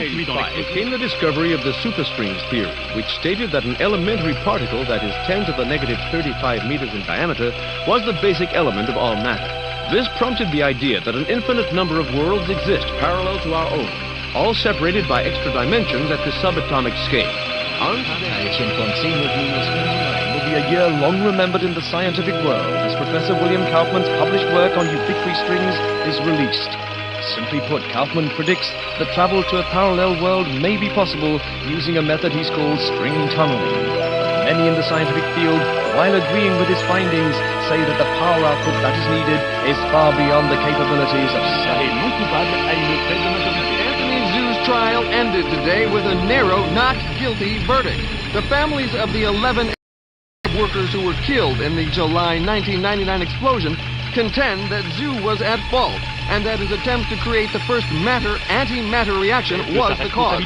1985 came the discovery of the superstrings theory, which stated that an elementary particle that is 10 to the negative 35 meters in diameter was the basic element of all matter. This prompted the idea that an infinite number of worlds exist parallel to our own, all separated by extra dimensions at the subatomic scale. Will be a year long remembered in the scientific world as Professor William Kaufman's published work on ubiquitary strings is released. Simply put, Kaufman predicts that travel to a parallel world may be possible using a method he's called string tunneling. Many in the scientific field, while agreeing with his findings, say that the power output that is needed is far beyond the capabilities of Anthony Zhu's trial ended today with a narrow not guilty verdict. The families of the 11 workers who were killed in the July 1999 explosion contend that Zhu was at fault and that his attempt to create the first matter-antimatter reaction was the cause.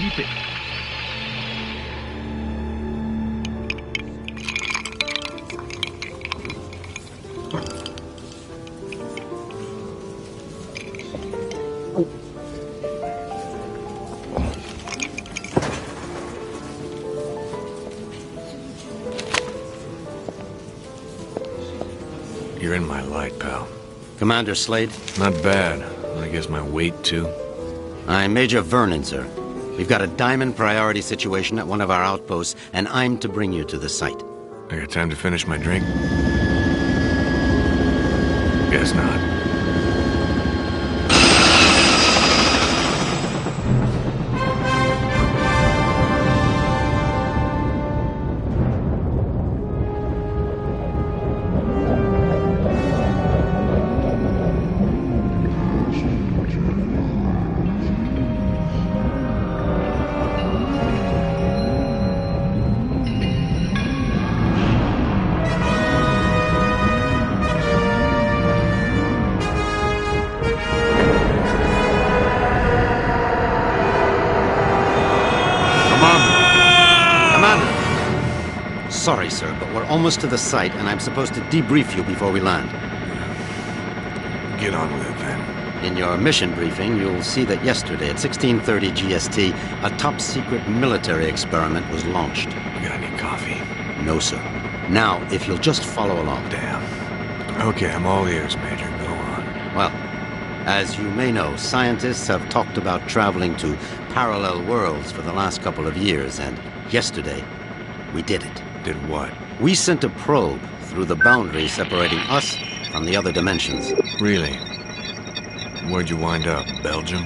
You're in my light, pal. Commander Slade? Not bad. I guess my weight, too. I'm Major Vernon, sir. We've got a diamond priority situation at one of our outposts, and I'm to bring you to the site. I got time to finish my drink? Guess not. Sorry, sir, but we're almost to the site, and I'm supposed to debrief you before we land. Get on with it, then. In your mission briefing, you'll see that yesterday at 16:30 GST, a top-secret military experiment was launched. You got any coffee? No, sir. Now, if you'll just follow along. Damn. Okay, I'm all ears, Major. Go on. Well, as you may know, scientists have talked about traveling to parallel worlds for the last couple of years, and yesterday, we did it. Did what? We sent a probe through the boundary separating us from the other dimensions. Really? Where'd you wind up? Belgium?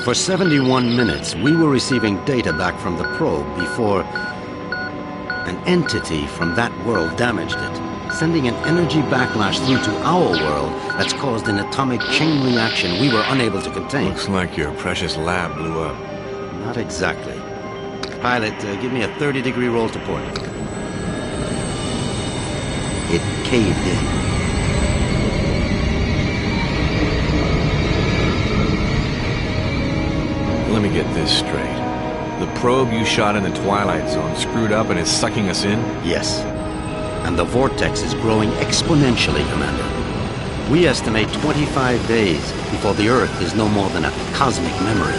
For 71 minutes, we were receiving data back from the probe before an entity from that world damaged it, sending an energy backlash through to our world that's caused an atomic chain reaction we were unable to contain. Looks like your precious lab blew up. Not exactly. Pilot, give me a 30-degree roll to port. It caved in. Let me get this straight. The probe you shot in the Twilight Zone screwed up and is sucking us in? Yes. And the vortex is growing exponentially, Commander. We estimate 25 days before the Earth is no more than a cosmic memory.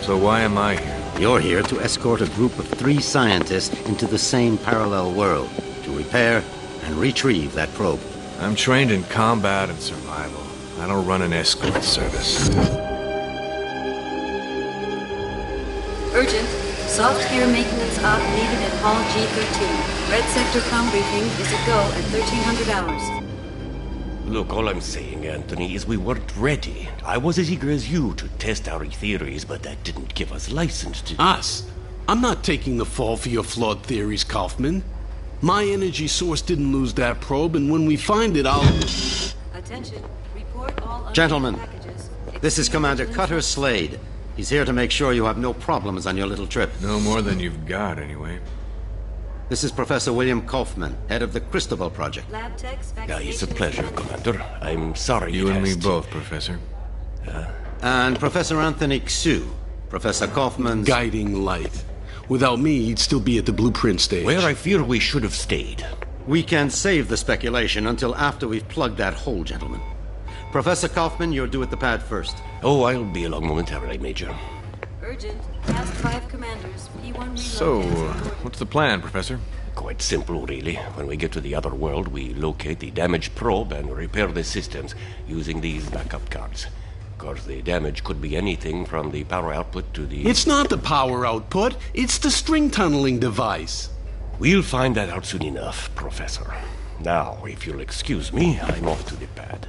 So why am I here? You're here to escort a group of 3 scientists into the same parallel world to repair and retrieve that probe. I'm trained in combat and survival. I don't run an escort service. Urgent. Soft gear maintenance op needed at Hall G13. Red Sector comm briefing is a go at 1300 hours. Look, all I'm saying, Anthony, is we weren't ready. I was as eager as you to test our theories, but that didn't give us license to... Us? I'm not taking the fall for your flawed theories, Kaufman. My energy source didn't lose that probe, and when we find it, I'll... Attention. Report all Gentlemen, packages. this is Commander Cutter Slade. He's here to make sure you have no problems on your little trip. No more than you've got, anyway. This is Professor William Kaufman, head of the Cristobal Project. Lab techs, It's a pleasure, Commander. I'm sorry You it and me has to- both, Professor. And Professor Anthony Xu, Professor Kaufman's... guiding light. Without me, he'd still be at the blueprint stage. Where I fear we should have stayed. We can save the speculation until after we've plugged that hole, gentlemen. Professor Kaufman, you're due at the pad first. Oh, I'll be along momentarily, Major. Urgent. Past 5 commanders. P1 reload. So, what's the plan, Professor? Quite simple, really. When we get to the other world, we locate the damaged probe and repair the systems using these backup cards. Of course, the damage could be anything from the power output to the... It's not the power output, it's the string tunneling device. We'll find that out soon enough, Professor. Now, if you'll excuse me, I'm off to the pad.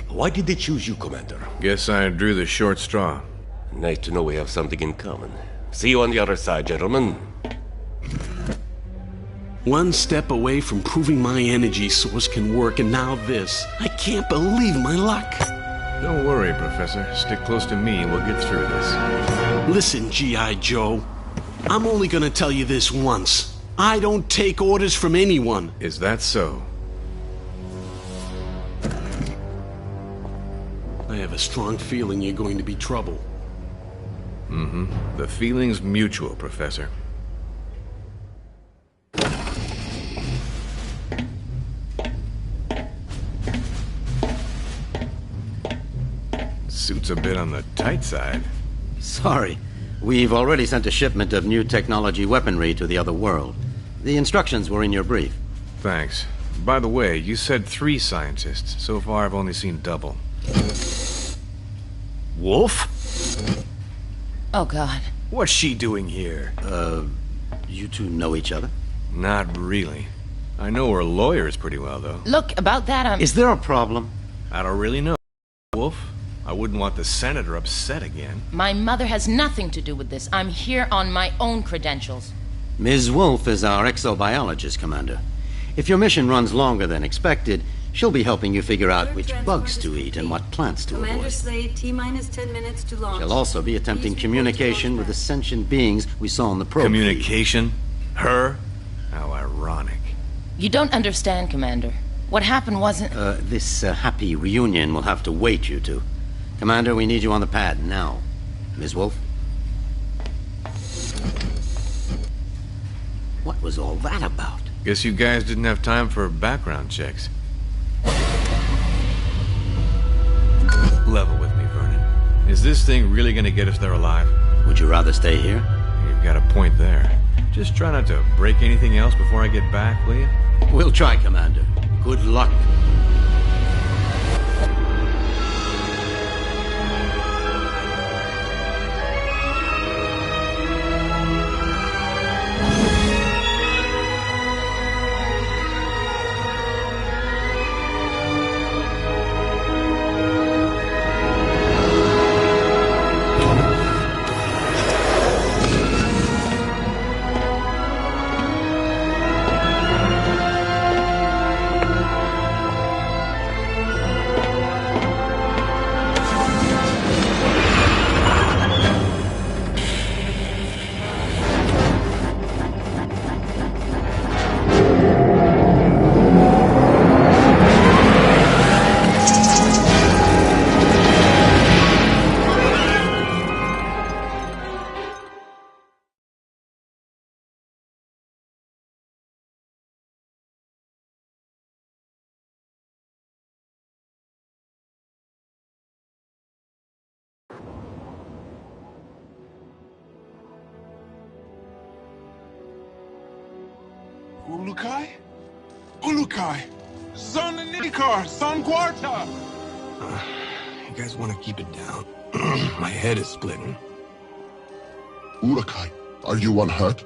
Why did they choose you, Commander? Guess I drew the short straw. Nice to know we have something in common. See you on the other side, gentlemen. One step away from proving my energy source can work, and now this. I can't believe my luck. Don't worry, Professor. Stick close to me and we'll get through this. Listen, G.I. Joe. I'm only gonna tell you this once. I don't take orders from anyone. Is that so? I have a strong feeling you're going to be trouble. Mm-hmm. The feeling's mutual, Professor. Suit's a bit on the tight side. Sorry. We've already sent a shipment of new technology weaponry to the other world. The instructions were in your brief. Thanks. By the way, you said 3 scientists. So far, I've only seen double. Wolf? Oh, God. What's she doing here? You two know each other? Not really. I know her lawyers pretty well, though. Look, about that, Is there a problem? I don't really know, Wolf. I wouldn't want the senator upset again. My mother has nothing to do with this. I'm here on my own credentials. Ms. Wolf is our exobiologist, Commander. If your mission runs longer than expected, she'll be helping you figure out which bugs to eat and what plants to Commander avoid. Slade, T-minus 10 minutes to launch. She'll also be attempting communication with the sentient beings we saw on the probe. Communication? Her? How ironic. You don't understand, Commander. What happened wasn't... This happy reunion will have to wait, you two. Commander, we need you on the pad now. Ms. Wolf? What was all that about? Guess you guys didn't have time for background checks. Level with me, Vernon. Is this thing really gonna get us there alive? Would you rather stay here? You've got a point there. Just try not to break anything else before I get back, will you? We'll try, Commander. Good luck. Ulukai? Ulukai! Son Nikar! Son Quarta! You guys want to keep it down. My head is splitting. Ulukai, are you unhurt?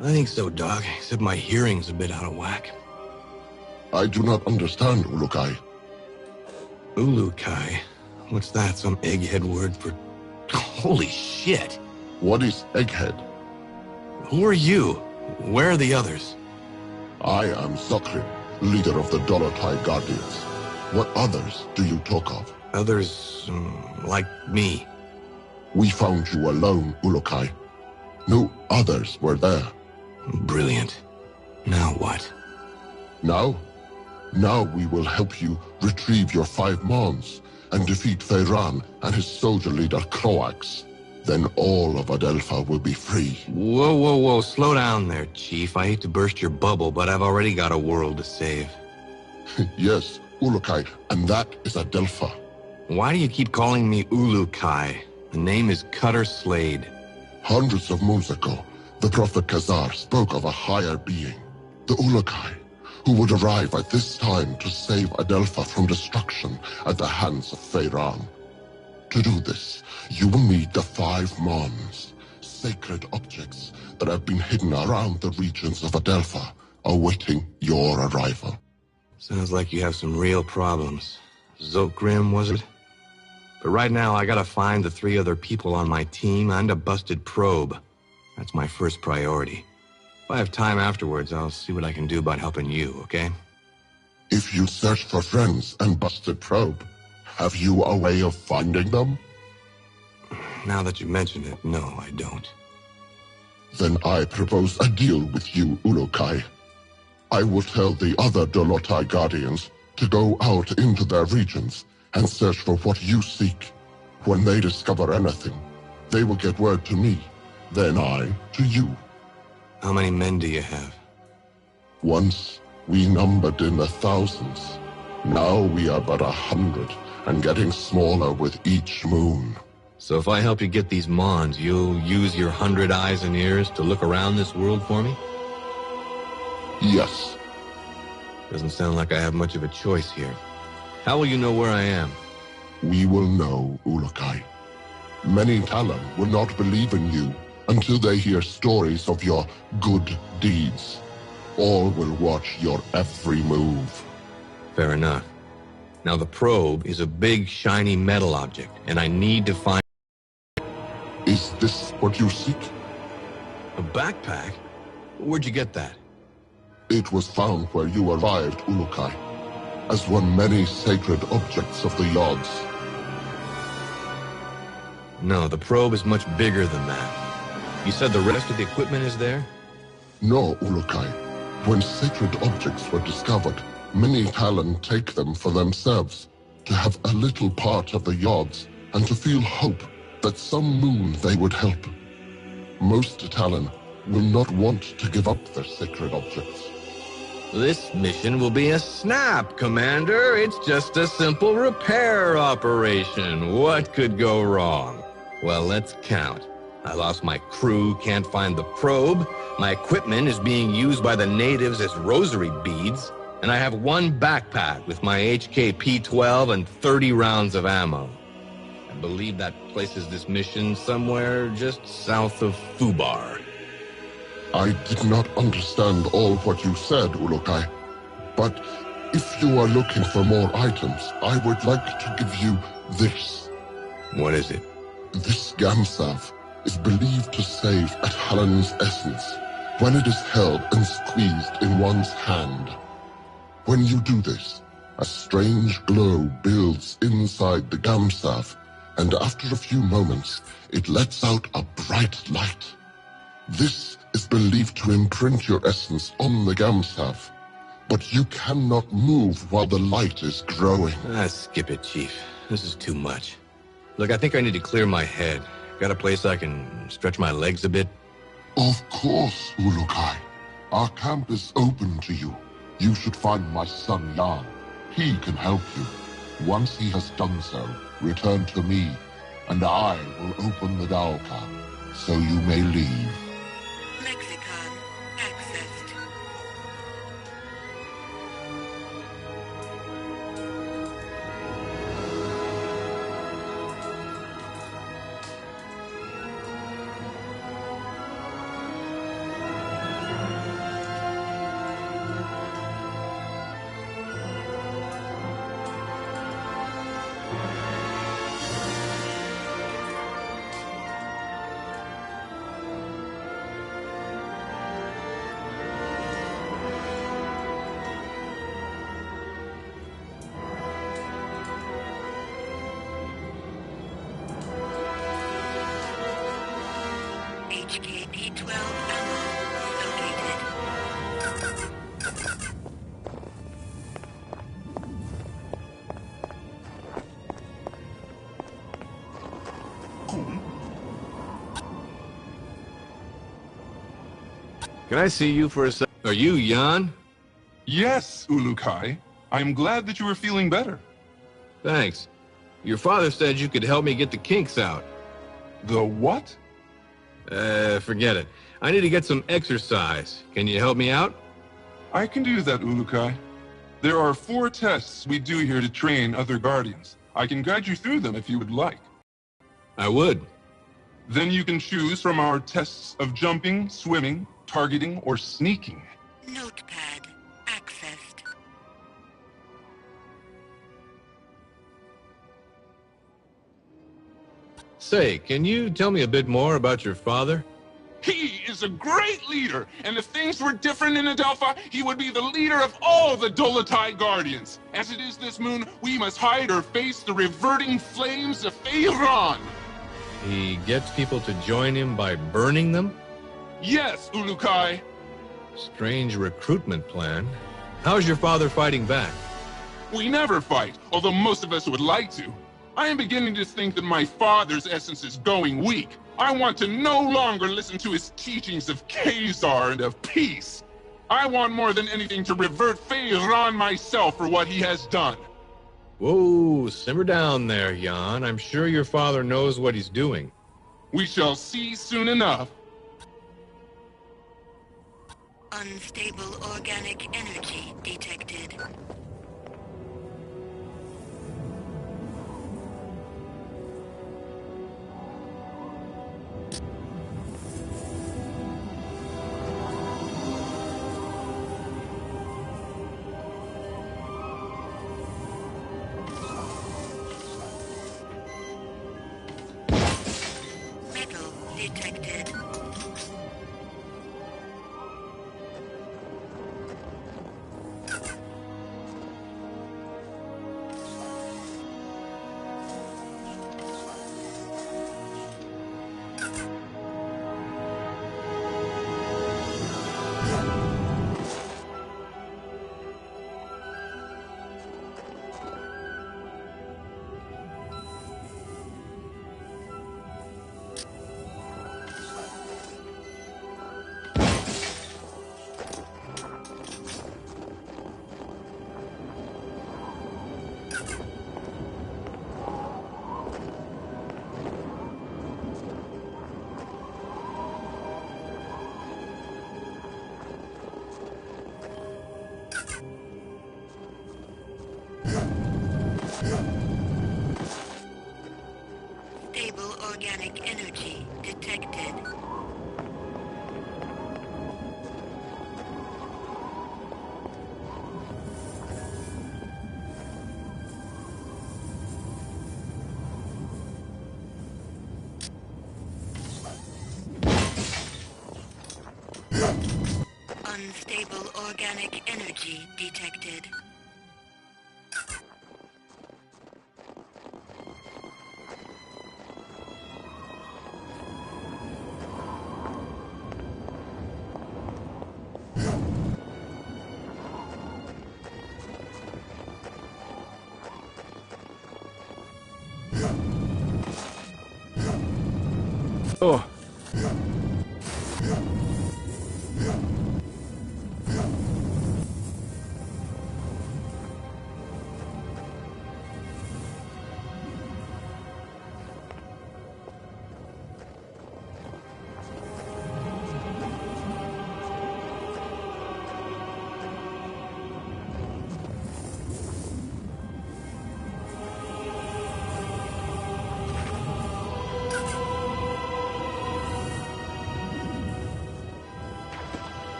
I think so, Doc, except my hearing's a bit out of whack. I do not understand, Ulukai. Ulukai? What's that, some egghead word for... Holy shit! What is egghead? Who are you? Where are the others? I am Sakrin, leader of the Dolotai Guardians. What others do you talk of? Others, like me. We found you alone, Ulukai. No others were there. Brilliant. Now what? Now? Now we will help you retrieve your 5 Mons and defeat Feyran and his soldier leader Croax. then all of Adelpha will be free. Whoa, whoa, whoa. Slow down there, Chief. I hate to burst your bubble, but I've already got a world to save. Yes, Ulukai, and that is Adelpha. Why do you keep calling me Ulukai? The name is Cutter Slade. Hundreds of moons ago, the Prophet Khazar spoke of a higher being, the Ulukai, who would arrive at this time to save Adelpha from destruction at the hands of Feyran. To do this, you will need the 5 Mons, sacred objects that have been hidden around the regions of Adelpha, awaiting your arrival. Sounds like you have some real problems. Zokgrim, was it? But right now, I gotta find the 3 other people on my team and a busted probe. That's my first priority. If I have time afterwards, I'll see what I can do about helping you, okay? If you search for friends and busted probe, have you a way of finding them? Now that you mention it, no, I don't. Then I propose a deal with you, Ulukai. I will tell the other Dolotai Guardians to go out into their regions and search for what you seek. When they discover anything, they will get word to me, then I to you. How many men do you have? Once, we numbered in the thousands. Now we are but 100, and getting smaller with each moon. So if I help you get these Mons, you'll use your 100 eyes and ears to look around this world for me? Yes. Doesn't sound like I have much of a choice here. How will you know where I am? We will know, Ulukai. Many Talon will not believe in you until they hear stories of your good deeds. All will watch your every move. Fair enough. Now the probe is a big, shiny metal object, and I need to find... Is this what you seek? A backpack? Where'd you get that? It was found where you arrived, Ulukai, as one many sacred objects of the Yods. No, the probe is much bigger than that. You said the rest of the equipment is there? No, Ulukai. When sacred objects were discovered, many Talon take them for themselves, to have a little part of the Yods, and to feel hope that some moon they would help. Most Talon will not want to give up their sacred objects. This mission will be a snap, Commander. It's just a simple repair operation. What could go wrong? Well, let's count. I lost my crew, can't find the probe. My equipment is being used by the natives as rosary beads. And I have 1 backpack with my HK-P12 and 30 rounds of ammo. I believe that places this mission somewhere just south of Fubar. I did not understand all what you said, Ulukai. But if you are looking for more items, I would like to give you this. What is it? This Gamsav is believed to save at Halan's essence when it is held and squeezed in one's hand. When you do this, a strange glow builds inside the Gamsav, and after a few moments, it lets out a bright light. This is believed to imprint your essence on the Gamsav, but you cannot move while the light is growing. Skip it, Chief. This is too much. Look, I think I need to clear my head. Got a place I can stretch my legs a bit? Of course, Ulukai. Our camp is open to you. You should find my son Yan. He can help you. Once he has done so, return to me, and I will open the Dalka, so you may leave. Lexicon accessed. HKP-12 ammo located. Can I see you for a sec? Are you Jan? Yes, Ulukai. I'm glad that you are feeling better. Thanks. Your father said you could help me get the kinks out. The what? Forget it. I need to get some exercise. Can you help me out? I can do that, Ulukai. There are 4 tests we do here to train other Guardians. I can guide you through them if you would like. I would. Then you can choose from our tests of jumping, swimming, targeting, or sneaking. Notepad accessed. Say, can you tell me a bit more about your father? He is a great leader, and if things were different in Adelpha, he would be the leader of all the Dolotai Guardians. As it is this moon, we must hide or face the reverting flames of Feyran. He gets people to join him by burning them? Yes, Ulukai. Strange recruitment plan. How's your father fighting back? We never fight, although most of us would like to. I am beginning to think that my father's essence is going weak. I want to no longer listen to his teachings of Khazar and of peace. I want more than anything to revert Feyran myself for what he has done. Whoa, simmer down there, Jan. I'm sure your father knows what he's doing. We shall see soon enough. Unstable organic energy detected. Metal detected. Stable organic energy detected. Unstable organic energy detected. Oh.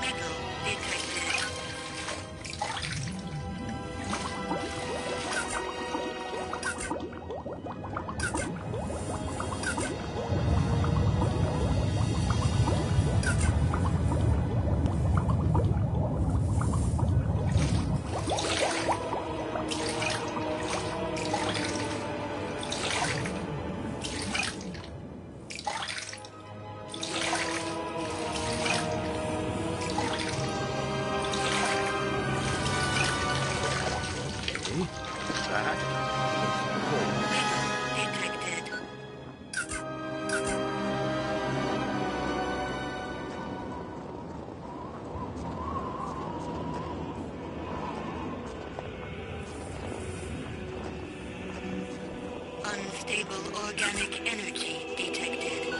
Metal detected. Detected. Unstable organic energy detected.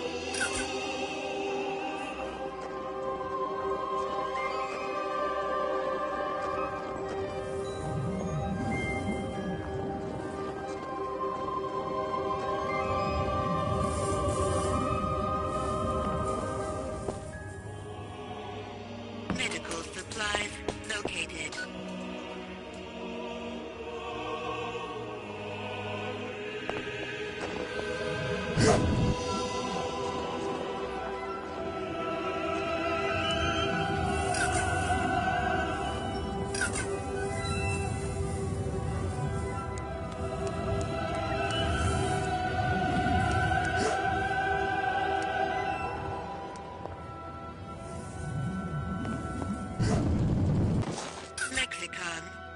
Medical supplies located.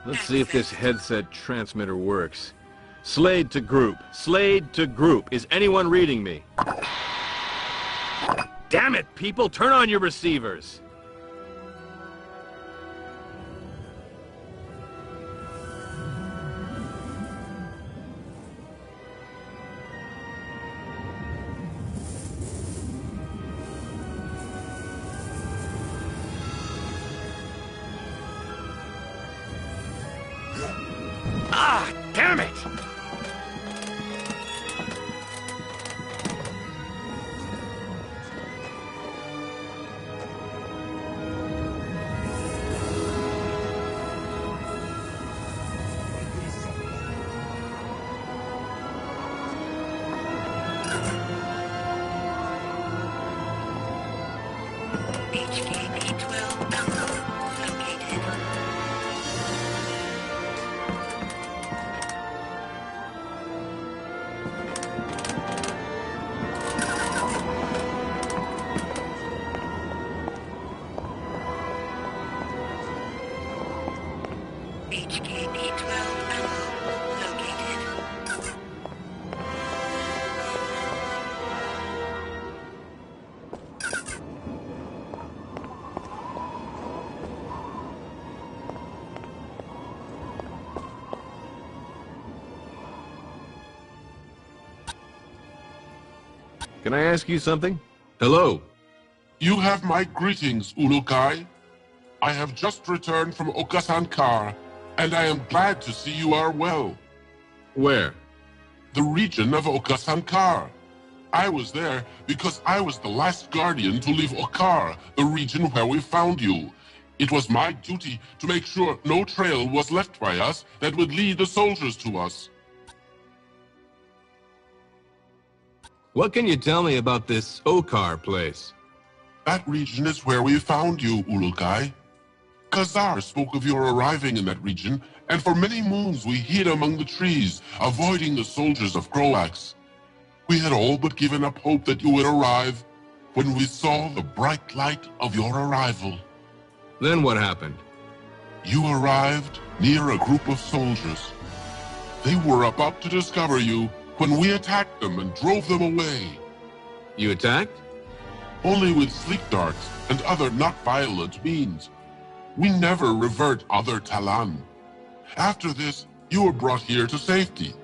Let's see if this headset transmitter works. Slade to group. Slade to group. Is anyone reading me? Damn it, people! Turn on your receivers! Ah, damn it! HKP-12 ammo located. HKP-12 ammo located. Can I ask you something? Hello. You have my greetings, Ulukai. I have just returned from Okasankar, and I am glad to see you are well. Where? The region of Okasankar. I was there because I was the last guardian to leave Okar, the region where we found you. It was my duty to make sure no trail was left by us that would lead the soldiers to us. What can you tell me about this Okar place? That region is where we found you, Ulukai. Khazar spoke of your arriving in that region, and for many moons we hid among the trees, avoiding the soldiers of Groax. We had all but given up hope that you would arrive when we saw the bright light of your arrival. Then what happened? You arrived near a group of soldiers. They were about to discover you when we attacked them and drove them away. You attacked? Only with sleep darts and other not violent means. We never revert other Talan. After this, you were brought here to safety.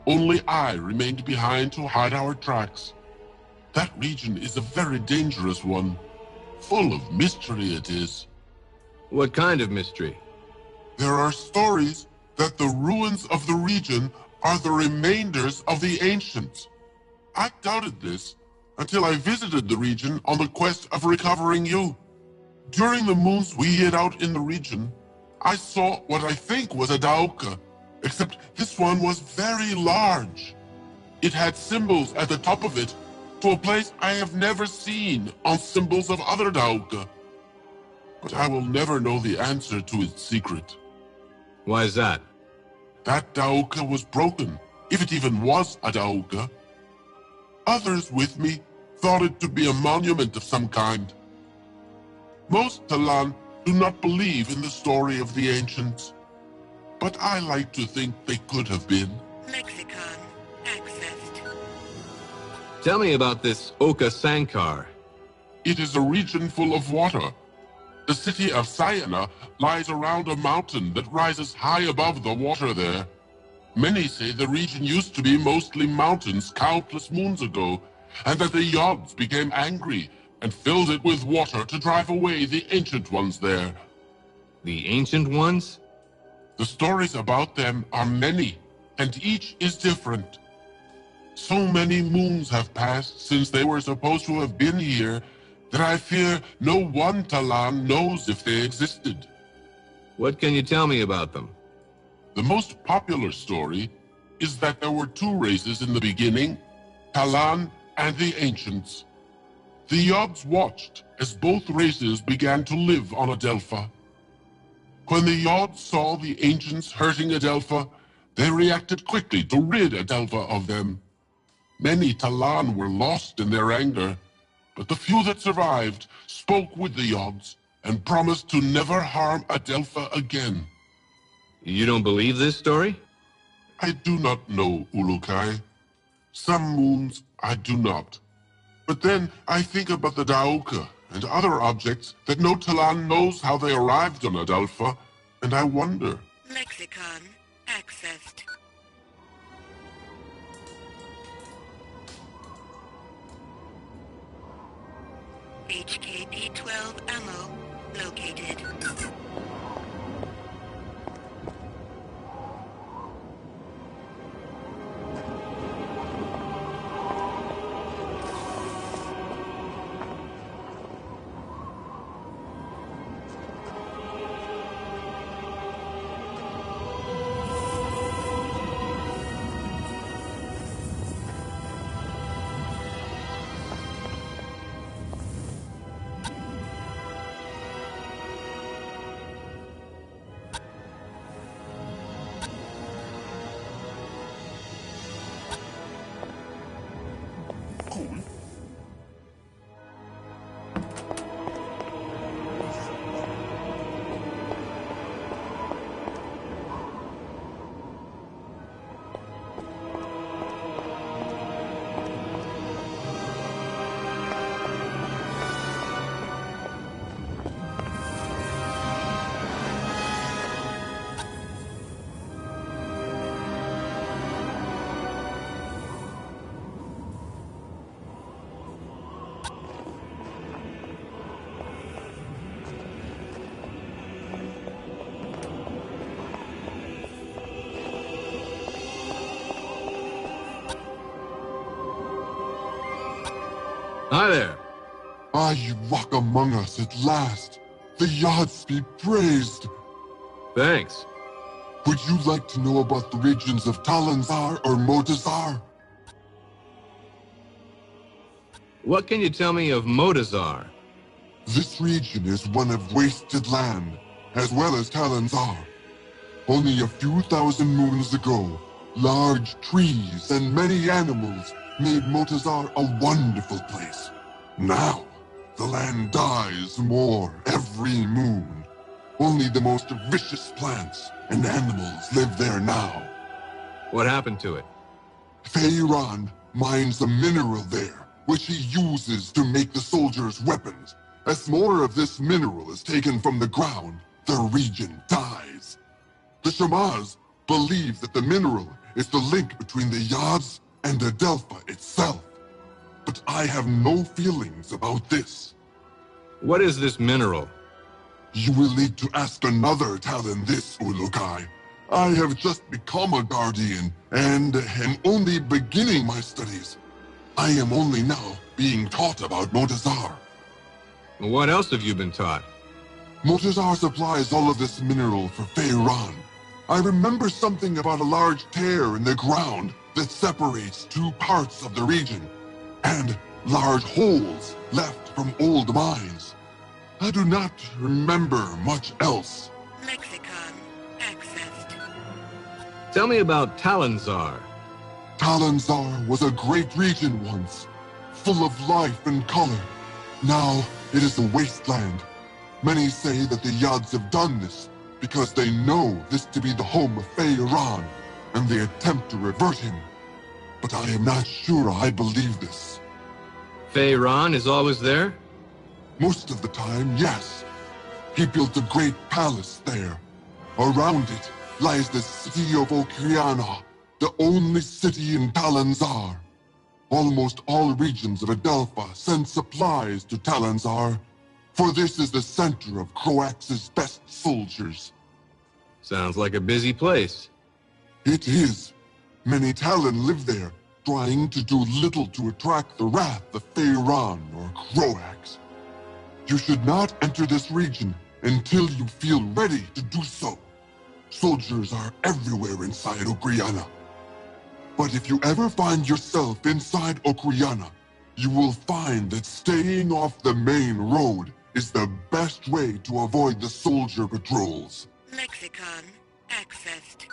Only I remained behind to hide our tracks. That region is a very dangerous one. Full of mystery it is. What kind of mystery? There are stories that the ruins of the region are the remainders of the ancients. I doubted this until I visited the region on the quest of recovering you. During the moons we hid out in the region, I saw what I think was a Dauka, except this one was very large. It had symbols at the top of it to a place I have never seen on symbols of other Dauka. But I will never know the answer to its secret. Why is that? That Dauka was broken, if it even was a Dauka. Others with me thought it to be a monument of some kind. Most Talan do not believe in the story of the ancients, but I like to think they could have been. Lexicon accessed. Tell me about this Okasankar. It is a region full of water. The city of Sayana lies around a mountain that rises high above the water there. Many say the region used to be mostly mountains countless moons ago, and that the Yods became angry and filled it with water to drive away the Ancient Ones there. The Ancient Ones? The stories about them are many, and each is different. So many moons have passed since they were supposed to have been here that I fear no one Talan knows if they existed. What can you tell me about them? The most popular story is that there were two races in the beginning, Talan and the Ancients. The Yods watched as both races began to live on Adelpha. When the Yods saw the Ancients hurting Adelpha, they reacted quickly to rid Adelpha of them. Many Talan were lost in their anger, but the few that survived spoke with the Yods and promised to never harm Adelpha again. You don't believe this story? I do not know, Ulukai. Some moons I do not. But then I think about the Daoka and other objects that no Talan knows how they arrived on Adelpha, and I wonder. Lexicon accessed. HKP-12 ammo located. Hi there. Ah, you walk among us at last. The Yods be praised. Thanks. Would you like to know about the regions of Talanzar or Motazar? What can you tell me of Motazar? This region is one of wasted land, as well as Talanzar. Only a few thousand moons ago, large trees and many animals made Motazar a wonderful place. Now, the land dies more every moon. Only the most vicious plants and animals live there now. What happened to it? Feiran mines a mineral there, which he uses to make the soldiers' weapons. As more of this mineral is taken from the ground, the region dies. The Shamaz believe that the mineral is the link between the Yods and Adelpha itself. But I have no feelings about this. What is this mineral? You will need to ask another Talon this, Ulukai. I have just become a guardian and am only beginning my studies. I am only now being taught about Motazar. What else have you been taught? Motazar supplies all of this mineral for Feiran. I remember something about a large tear in the ground that separates two parts of the region, and large holes left from old mines. I do not remember much else. Lexicon accessed. Tell me about Talanzar. Talanzar was a great region once, full of life and color. Now it is a wasteland. Many say that the Yods have done this because they know this to be the home of Feiran, and they attempt to revert him. But I am not sure I believe this. Feiran is always there? Most of the time, yes. He built a great palace there. Around it lies the city of Okriana, the only city in Talanzar. Almost all regions of Adelpha send supplies to Talanzar, for this is the center of Croax's best soldiers. Sounds like a busy place. It is. Many Talon live there, trying to do little to attract the wrath of Feyran or Croax. You should not enter this region until you feel ready to do so. Soldiers are everywhere inside Okriana. But if you ever find yourself inside Okriana, you will find that staying off the main road is the best way to avoid the soldier patrols. Lexicon accessed.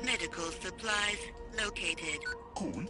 Medical supplies located. Cool.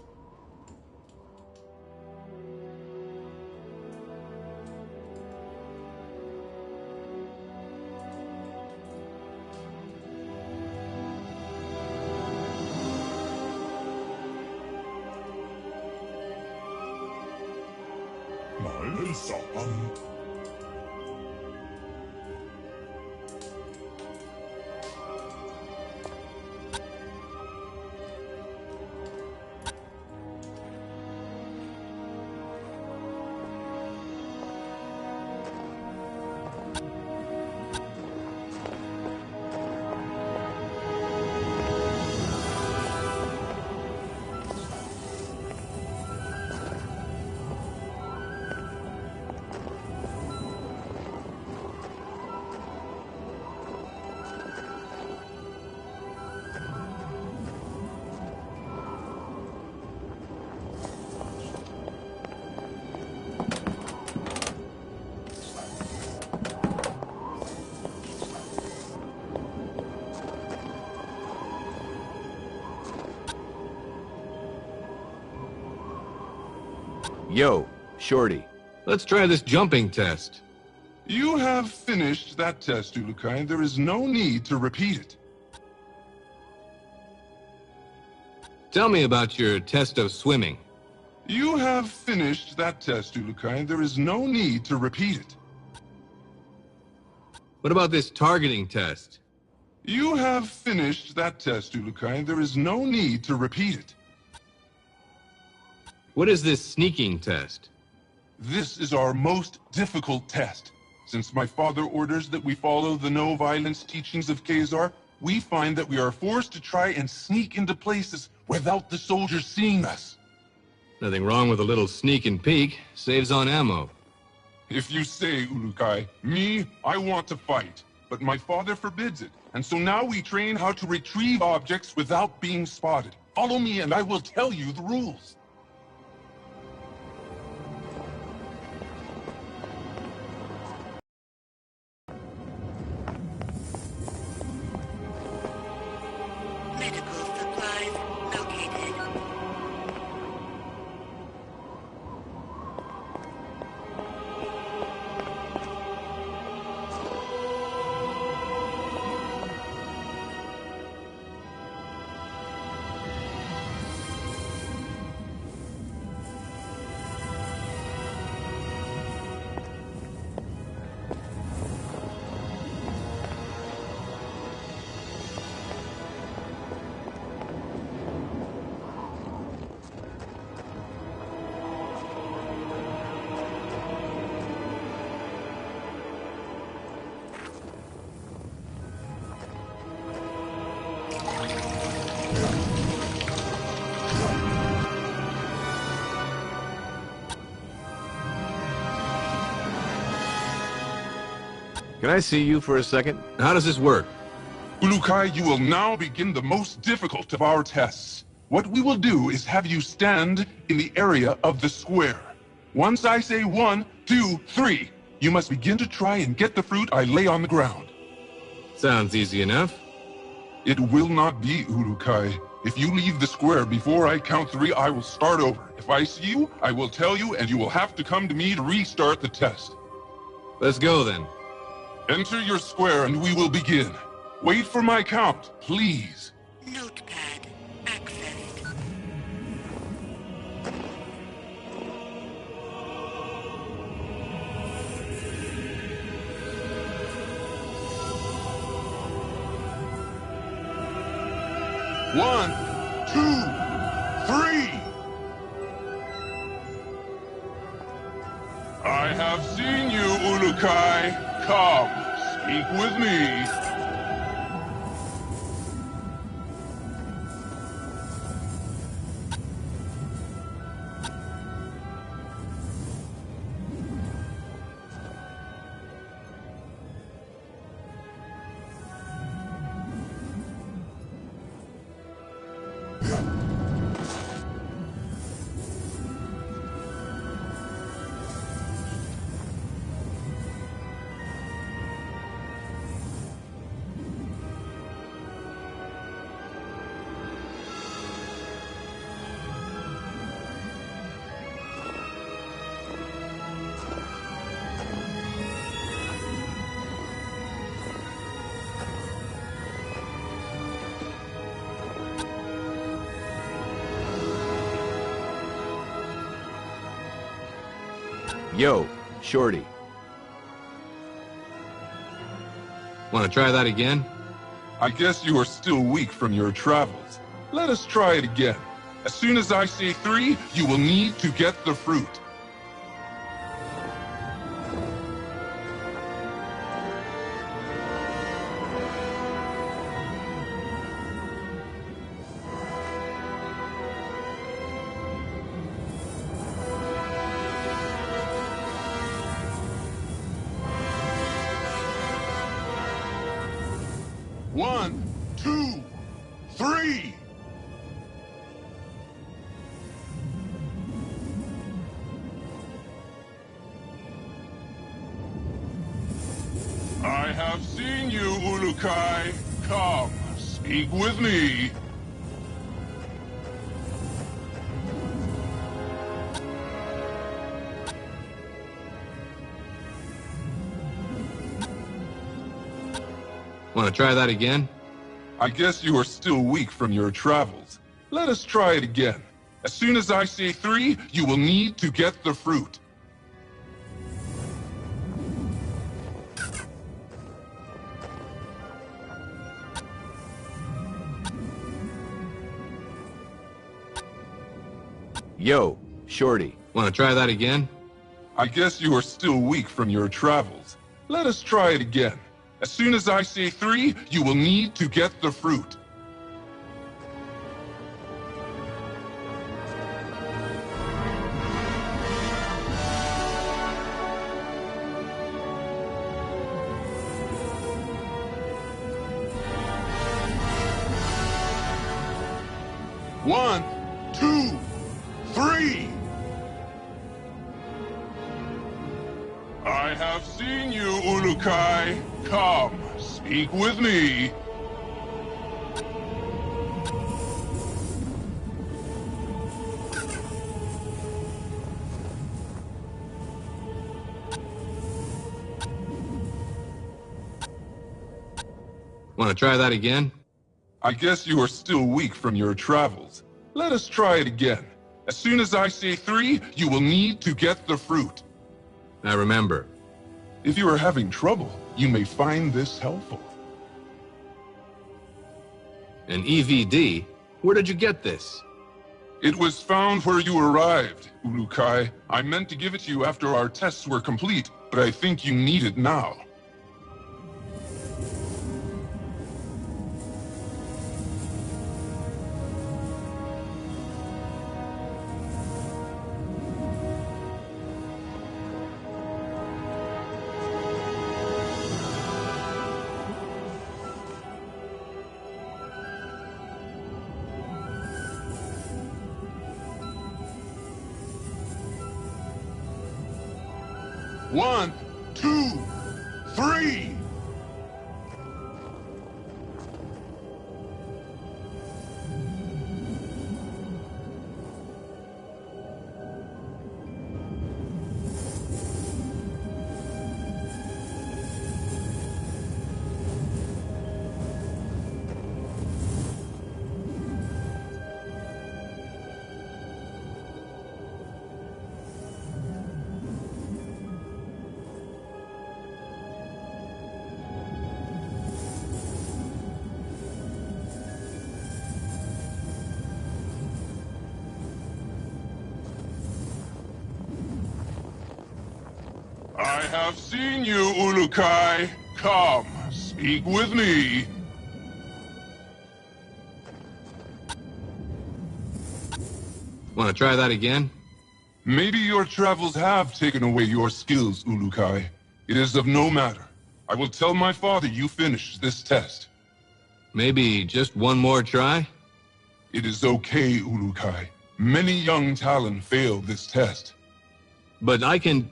Yo, Shorty. Let's try this jumping test. You have finished that test, Ulukai. There is no need to repeat it. Tell me about your test of swimming. You have finished that test, Ulukai. There is no need to repeat it. What about this targeting test? You have finished that test, Ulukai. There is no need to repeat it. What is this sneaking test? This is our most difficult test. Since my father orders that we follow the no-violence teachings of Khazar, we find that we are forced to try and sneak into places without the soldiers seeing us. Nothing wrong with a little sneak and peek. Saves on ammo. If you say, Ulukai, me, I want to fight. But my father forbids it. And so now we train how to retrieve objects without being spotted. Follow me and I will tell you the rules. Medical supplies located. Can I see you for a second? How does this work? Ulukai, you will now begin the most difficult of our tests. What we will do is have you stand in the area of the square. Once I say 1, 2, 3, you must begin to try and get the fruit I lay on the ground. Sounds easy enough. It will not be, Ulukai. If you leave the square before I count 3, I will start over. If I see you, I will tell you, and you will have to come to me to restart the test. Let's go then. Enter your square and we will begin. Wait for my count, please. Notepad accessed. One, 2, 3. I have seen you, Ulukai. Come, speak with me. Yo, Shorty. Want to try that again? I guess you are still weak from your travels. Let us try it again. As soon as I say 3, you will need to get the fruit. One, 2, 3. I have seen you, Ulukai. Come, speak with me. Want to try that again? I guess you are still weak from your travels. Let us try it again. As soon as I say 3, you will need to get the fruit. Yo, Shorty. Want to try that again? I guess you are still weak from your travels. Let us try it again. As soon as I say 3, you will need to get the fruit. One, 2, 3. I have seen you, Ulukai. Come, speak with me. Want to try that again? I guess you are still weak from your travels. Let us try it again. As soon as I say 3, you will need to get the fruit. Now remember. If you are having trouble, you may find this helpful. An EVD? Where did you get this? It was found where you arrived, Ulukai. I meant to give it to you after our tests were complete, but I think you need it now. 1, 2, 3. I have seen you, Ulukai. Come, speak with me. Want to try that again? Maybe your travels have taken away your skills, Ulukai. It is of no matter. I will tell my father you finished this test. Maybe just one more try? It is okay, Ulukai. Many young Talon fail this test. But I can...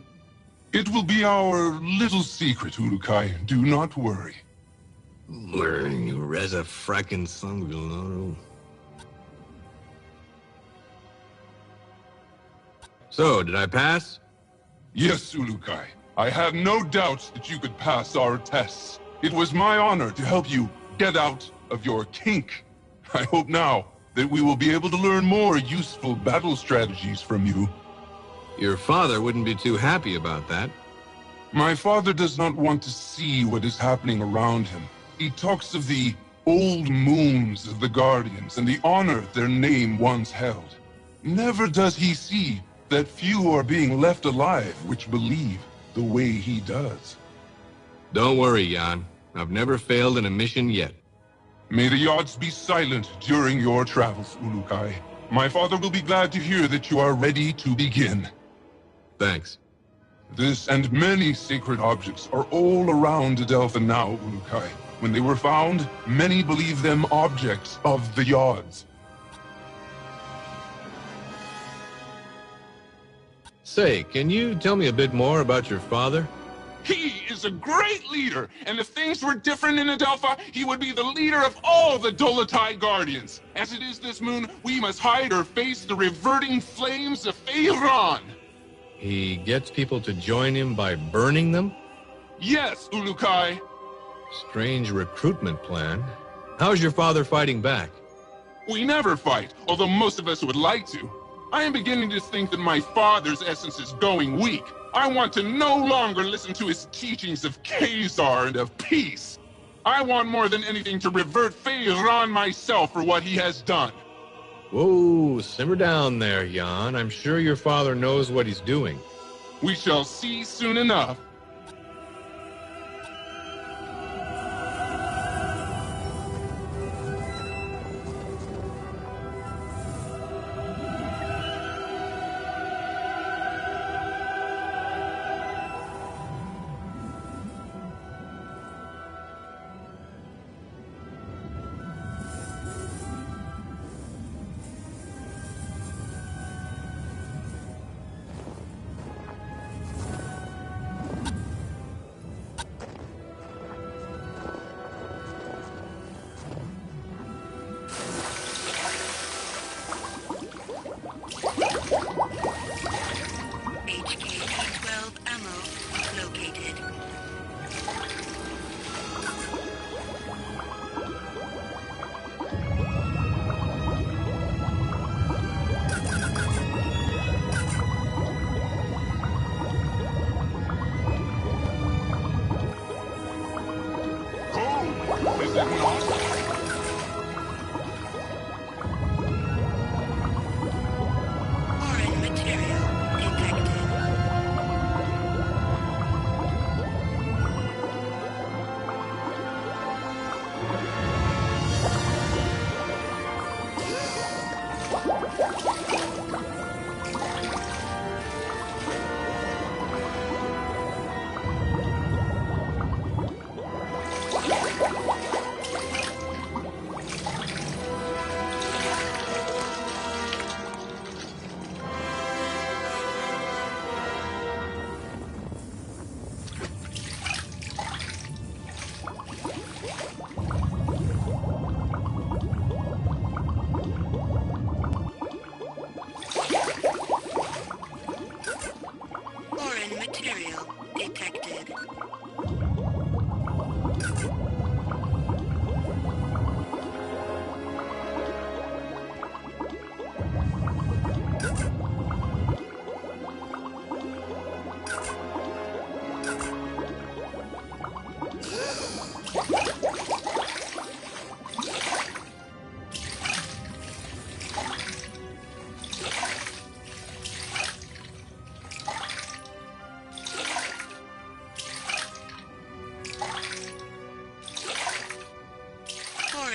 It will be our little secret, Ulukai. Do not worry. You Reza frackin' son. So, did I pass? Yes, Ulukai. I have no doubts that you could pass our tests. It was my honor to help you get out of your kink. I hope now that we will be able to learn more useful battle strategies from you. Your father wouldn't be too happy about that. My father does not want to see what is happening around him. He talks of the old moons of the Guardians and the honor their name once held. Never does he see that few are being left alive which believe the way he does. Don't worry, Jan. I've never failed in a mission yet. May the odds be silent during your travels, Ulukai. My father will be glad to hear that you are ready to begin. Thanks. This and many sacred objects are all around Adelpha now, Ulukai. When they were found, many believe them objects of the Yods. Say, can you tell me a bit more about your father? He is a great leader, and if things were different in Adelpha, he would be the leader of all the Dolotai Guardians. As it is this moon, we must hide or face the reverting flames of Feyran. He gets people to join him by burning them? Yes, Ulukai. Strange recruitment plan. How's your father fighting back? We never fight, although most of us would like to. I am beginning to think that my father's essence is going weak. I want to no longer listen to his teachings of Khazar and of peace. I want more than anything to revert Feyran myself for what he has done. Whoa, simmer down there, Jan. I'm sure your father knows what he's doing. We shall see soon enough.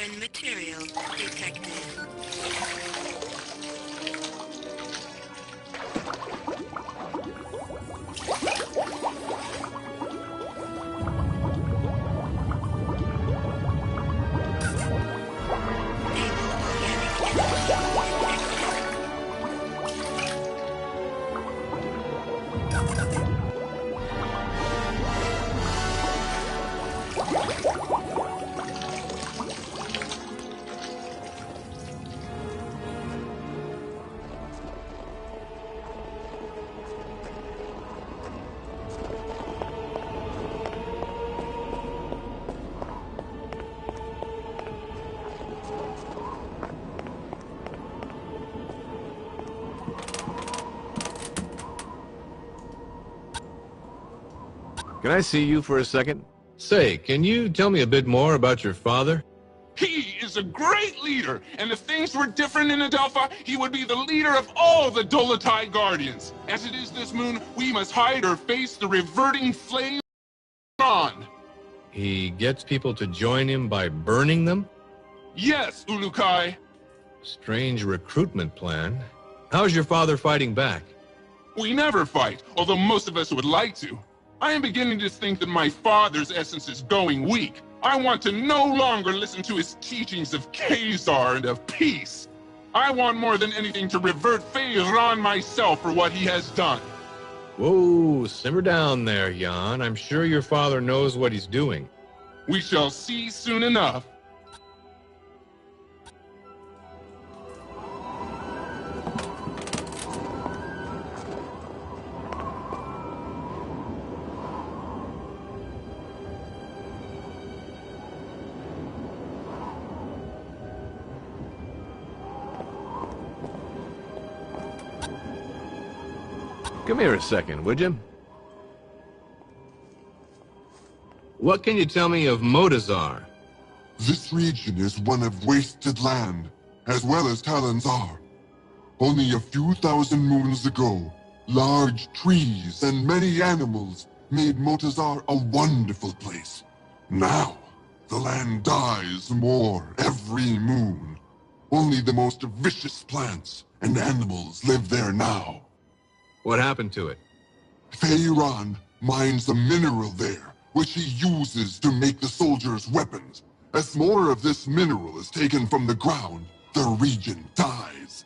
Foreign material detected. Can I see you for a second? Say, can you tell me a bit more about your father? He is a great leader, and if things were different in Adelpha, he would be the leader of all the Dolotai Guardians. As it is this moon, we must hide or face the reverting flame on. He gets people to join him by burning them? Yes, Ulukai. Strange recruitment plan. How's your father fighting back? We never fight, although most of us would like to. I am beginning to think that my father's essence is going weak. I want to no longer listen to his teachings of Khazar and of peace. I want more than anything to revert Feyran myself for what he has done. Whoa, simmer down there, Jan. I'm sure your father knows what he's doing. We shall see soon enough. Come here a second, would you? What can you tell me of Motazar? This region is one of wasted land, as well as Talonzar. Only a few thousand moons ago, large trees and many animals made Motazar a wonderful place. Now, the land dies more every moon. Only the most vicious plants and animals live there now. What happened to it? Feyran mines a mineral there, which he uses to make the soldiers' weapons. As more of this mineral is taken from the ground, the region dies.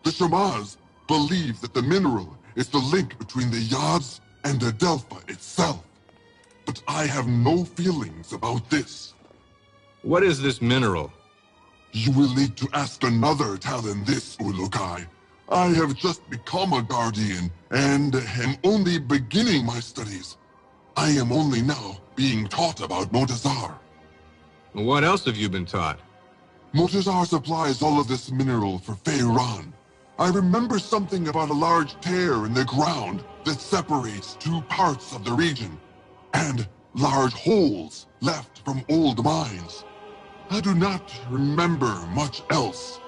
The Shamaz believe that the mineral is the link between the Yads and Adelpha itself. But I have no feelings about this. What is this mineral? You will need to ask another Talon this, Ulukai. I have just become a Guardian, and am only beginning my studies. I am only now being taught about Motazar. What else have you been taught? Motazar supplies all of this mineral for Feyran. I remember something about a large tear in the ground that separates two parts of the region, and large holes left from old mines. I do not remember much else.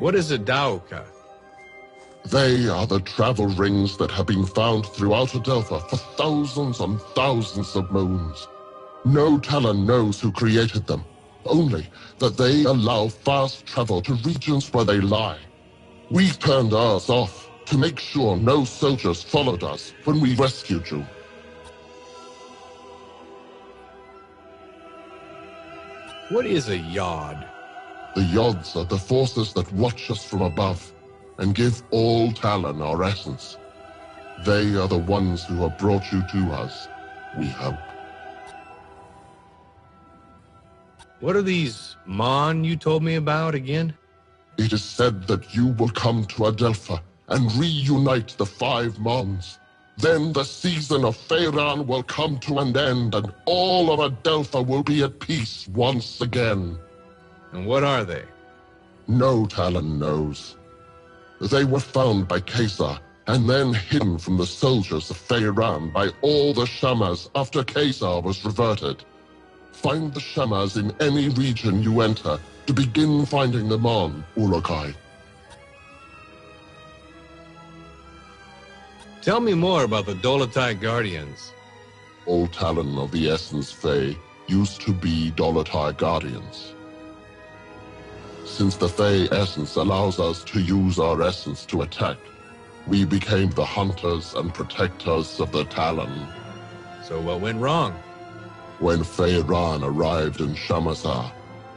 What is a Daoka? They are the travel rings that have been found throughout Adelpha for thousands and thousands of moons. No Talon knows who created them, only that they allow fast travel to regions where they lie. We turned ours off to make sure no soldiers followed us when we rescued you. What is a yod? The Yods are the forces that watch us from above and give all Talon our essence. They are the ones who have brought you to us, we hope. What are these Mon you told me about again? It is said that you will come to Adelpha and reunite the 5 Mons. Then the season of Feyran will come to an end and all of Adelpha will be at peace once again. And what are they? No Talon knows. They were found by Caesar and then hidden from the soldiers of Feyran by all the Shamas after Caesar was reverted. Find the Shamas in any region you enter to begin finding them on, Urukai. Tell me more about the Dolotai Guardians. All Talon of the Essence Fey used to be Dolotai Guardians. Since the Fey Essence allows us to use our essence to attack, we became the hunters and protectors of the Talon. So what went wrong? When Feyran arrived in Shamazar,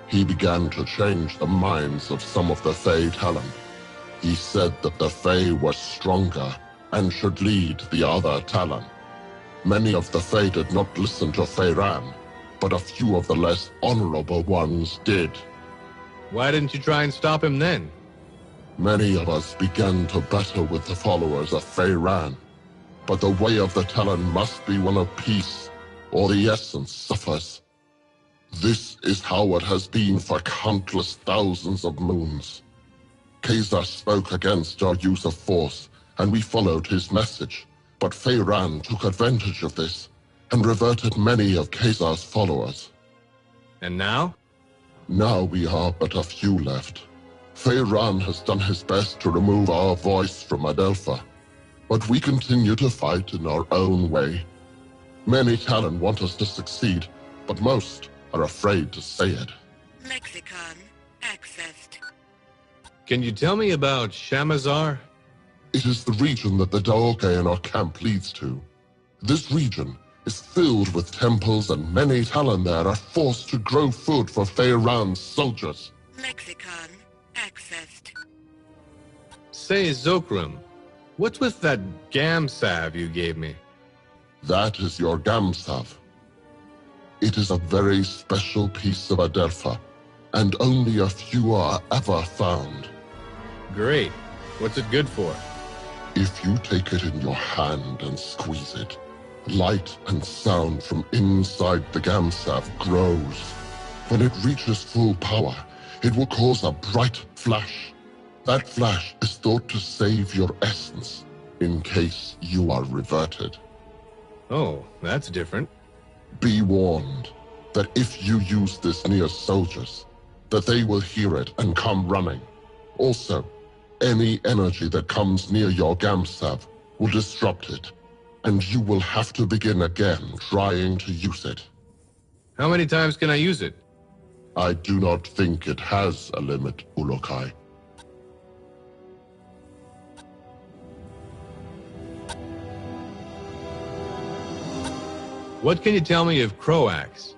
he began to change the minds of some of the Fey Talon. He said that the Fey were stronger and should lead the other Talon. Many of the Fey did not listen to Feyran, but a few of the less honorable ones did. Why didn't you try and stop him then? Many of us began to battle with the followers of Feyran, but the way of the Talon must be one of peace, or the essence suffers. This is how it has been for countless thousands of moons. Caesar spoke against our use of force, and we followed his message, but Feyran took advantage of this, and reverted many of Caesar's followers. And now? Now we are but a few left. Feyran has done his best to remove our voice from Adelpha, but we continue to fight in our own way. Many Talon want us to succeed, but most are afraid to say it. Lexicon accessed. Can you tell me about Shamazar? It is the region that the Daoke in our camp leads to. This region is filled with temples and many Talon there are forced to grow food for Feyran's soldiers. Lexicon accessed. Say, Zokrim, what's with that Gamsav you gave me? That is your Gamsav. It is a very special piece of Adelpha, and only a few are ever found. Great. What's it good for? If you take it in your hand and squeeze it, light and sound from inside the Gamsav grows. When it reaches full power, it will cause a bright flash. That flash is thought to save your essence, in case you are reverted. Oh, that's different. Be warned that if you use this near soldiers, that they will hear it and come running. Also, any energy that comes near your Gamsav will disrupt it, and you will have to begin again trying to use it. How many times can I use it? I do not think it has a limit, Urukai. What can you tell me of Croax?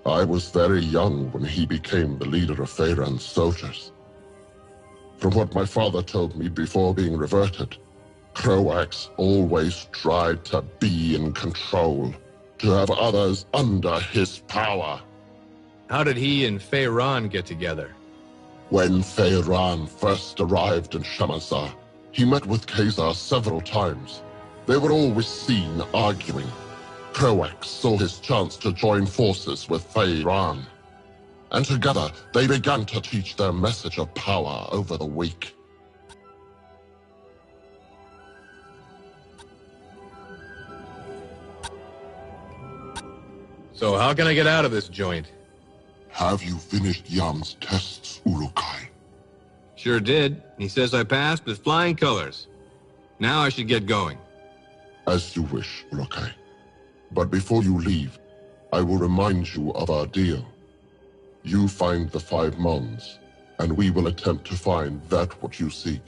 I was very young when he became the leader of Feyran's soldiers. From what my father told me before being reverted, Croax always tried to be in control, to have others under his power. How did he and Feyran get together? When Feyran first arrived in Shamazar, he met with Caesar several times. They were always seen arguing. Croax saw his chance to join forces with Feyran, and together they began to teach their message of power over the weak. So how can I get out of this joint? Have you finished Yam's tests, Urukai? Sure did. He says I passed with flying colors. Now I should get going. As you wish, Urukai. But before you leave, I will remind you of our deal. You find the 5 Mons, and we will attempt to find that what you seek.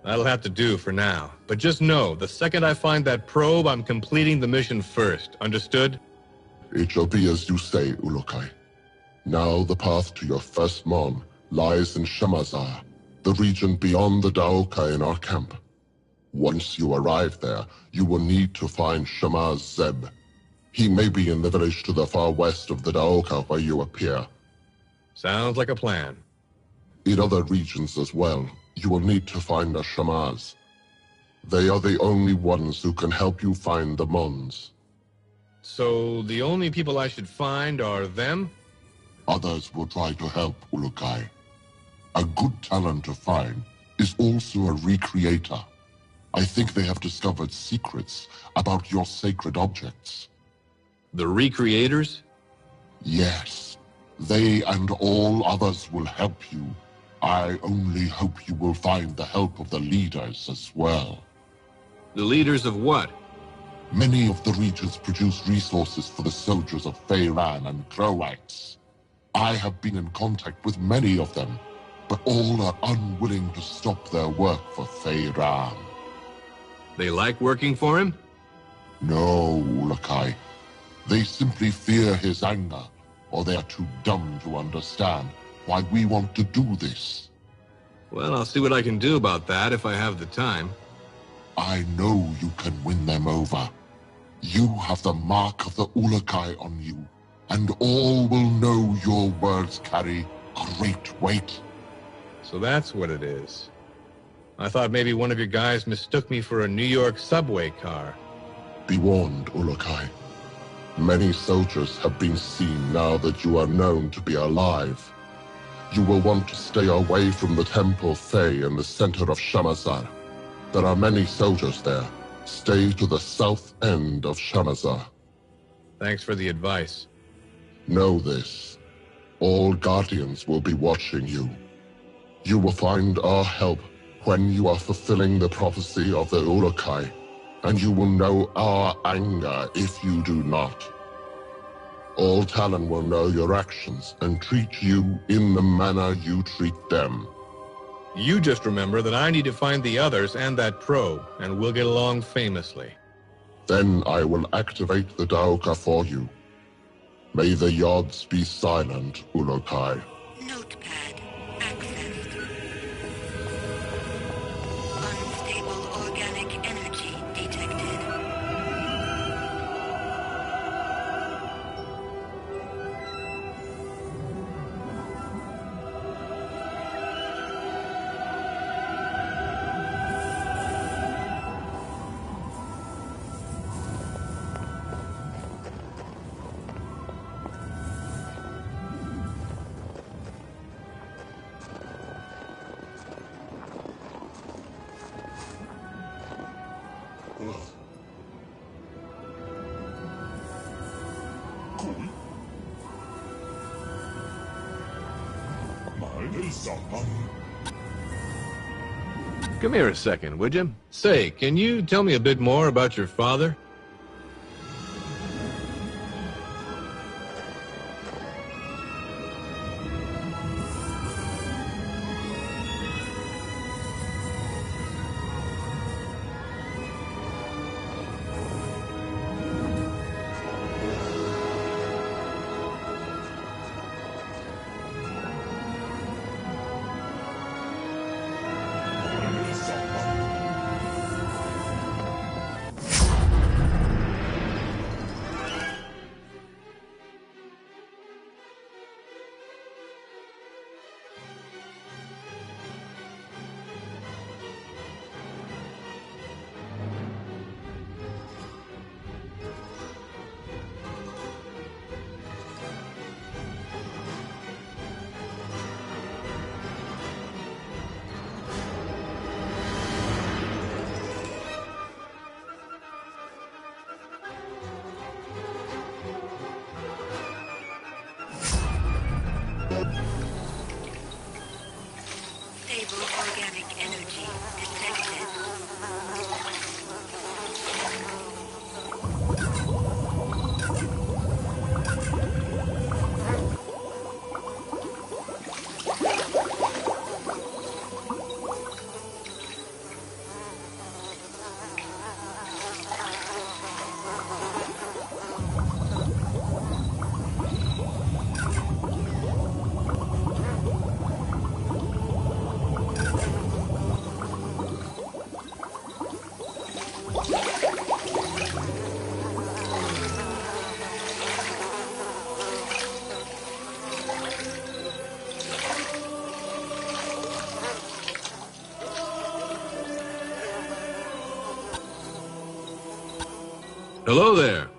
That'll have to do for now. But just know, the second I find that probe, I'm completing the mission first. Understood? It shall be as you say, Ulukai. Now the path to your first Mon lies in Shamazar, the region beyond the Daoka in our camp. Once you arrive there, you will need to find Shamaz Zeb. He may be in the village to the far west of the Daoka where you appear. Sounds like a plan. In other regions as well, you will need to find a Shamaz. They are the only ones who can help you find the Mons. So the only people I should find are them? Others will try to help, Ulukai. A good talent to find is also a recreator. I think they have discovered secrets about your sacred objects. The recreators? Yes. They and all others will help you. I only hope you will find the help of the leaders as well. The leaders of what? Many of the regions produce resources for the soldiers of Feyran and Croax. I have been in contact with many of them, but all are unwilling to stop their work for Feyran. They like working for him? No, Ulukai. They simply fear his anger, or they are too dumb to understand why we want to do this. Well, I'll see what I can do about that if I have the time. I know you can win them over. You have the mark of the Ulukai on you, and all will know your words carry great weight. So that's what it is. I thought maybe one of your guys mistook me for a New York subway car. Be warned, Ulukai. Many soldiers have been seen now that you are known to be alive. You will want to stay away from the Temple Fey in the center of Shamazar. There are many soldiers there. Stay to the south end of Shamazar. Thanks for the advice. Know this. All Guardians will be watching you. You will find our help when you are fulfilling the prophecy of the Ulukai, and you will know our anger if you do not. All Talon will know your actions and treat you in the manner you treat them. You just remember that I need to find the others and that probe, and we'll get along famously. Then I will activate the Daoka for you. May the Yods be silent, Ulukai. Notepad accessed. Unstable organic energy detected. Come here a second, would you? Say, can you tell me a bit more about your father? Hello there.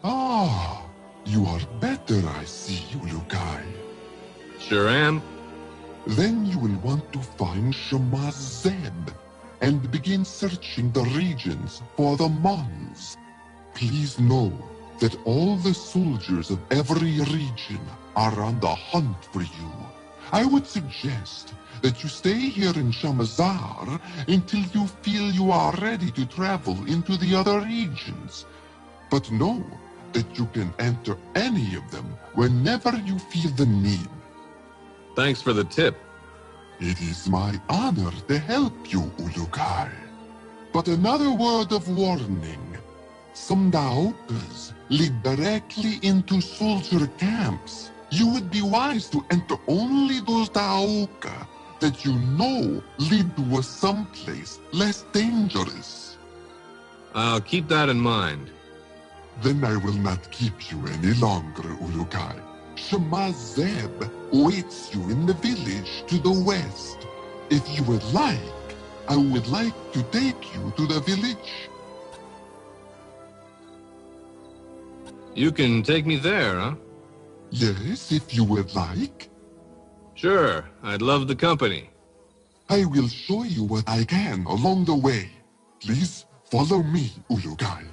Ah, you are better, I see, Ulukai. Sure am. Then you will want to find Shemaz Zeb and begin searching the regions for the Mons. Please know that all the soldiers of every region are on the hunt for you. I would suggest that you stay here in Shamazar until you feel you are ready to travel into the other regions. But know that you can enter any of them whenever you feel the need. Thanks for the tip. It is my honor to help you, Ulukai. But another word of warning. Some Daokas lead directly into soldier camps. You would be wise to enter only those Daoka that you know lead to someplace less dangerous. I'll keep that in mind. Then I will not keep you any longer, Ulukai. Shemaz Zeb waits you in the village to the west. If you would like, I would like to take you to the village. You can take me there, huh? Yes, if you would like. Sure, I'd love the company. I will show you what I can along the way. Please follow me, Ulukai.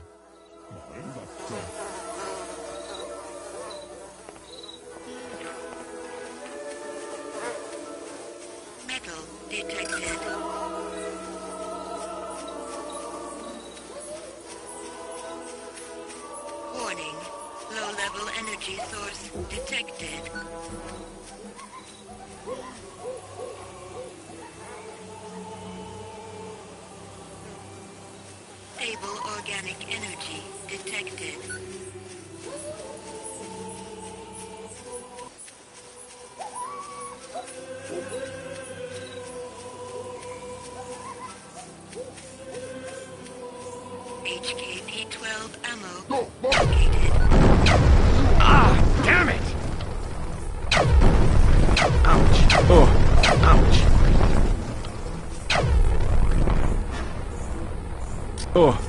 Metal detected. Warning. Low-level energy source detected. Stable organic energy detected. HKP-12 ammo located. Ah, damn it! Ouch. Oh, ouch. Oh.